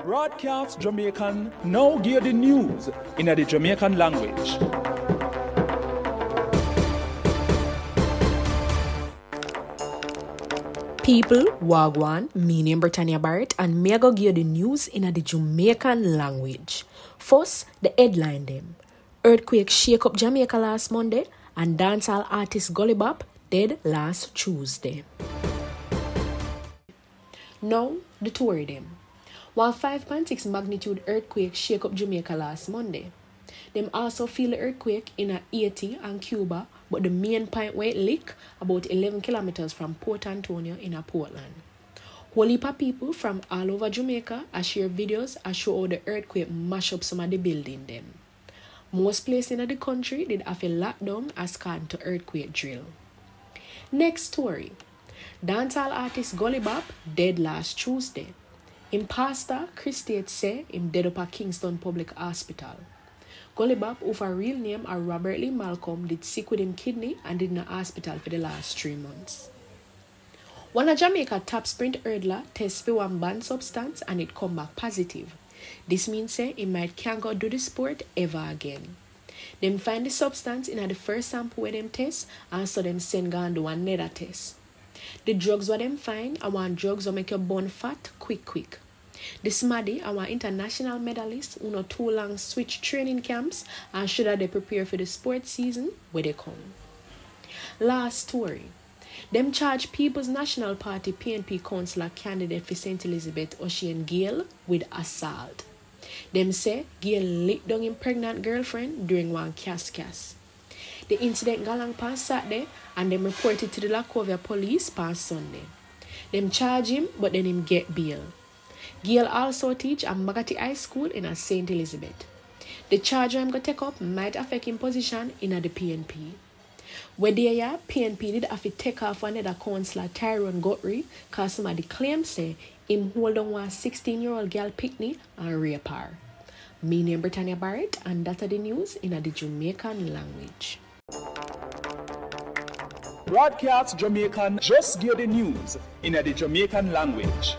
Braadkyaas Jamiekan now give the news in the Jamaican language. People, Wagwan, me name Britannia Barrett, and me go give the news in the Jamaican language. First, the headline them. Earthquake shake up Jamaica last Monday, and dancehall artist Gully Bop dead last Tuesday. Now, the story them. While 5.6 magnitude earthquake shake up Jamaica last Monday. Them also feel the earthquake in Haiti and Cuba, but the main point where it lick about 11 kilometers from Port Antonio in Portland. Whole heap of people from all over Jamaica share videos and show how the earthquake mash up some of the building them. Most places in the country did have a lockdown as can to earthquake drill. Next story. Dancehall artist Gully Bop dead last Tuesday. Him pastor Chris Tate say him dead up at Kingston Public Hospital. Gully Bop, who for real name are Robert Lee Malcolm, did sick with him kidney and did in a hospital for the last 3 months. One of Jamaica top sprint hurdler test for one banned substance and it come back positive. This means say he might can't go do the sport ever again. Them find the substance in the first sample where them test and so them send go and do another test. The drugs what them find are one drugs that make your bone fat quick. The Smaddy are one international medalist who not too long switch training camps and should have they prepare for the sports season where they come. Last story. Them charge People's National Party PNP councillor candidate for St. Elizabeth Ocean Gale with assault. Them say Gale licked down his pregnant girlfriend during one cas. The incident galang past Saturday and them reported to the Lacovia police past Sunday. Them charge him but then him get bail. Gale also teach at Magati High School in St. Elizabeth. The charge I'm going to take up might affect his position in the PNP. Where there, PNP did have to take off another councillor, Tyrone Guthrie, because some of the claims say him hold on one 16-year-old girl picnic and rape her. Me name Britannia Barrett and that's the news in the Jamaican language. Braadkyaas Jamiekan just give the news in the Jamaican language.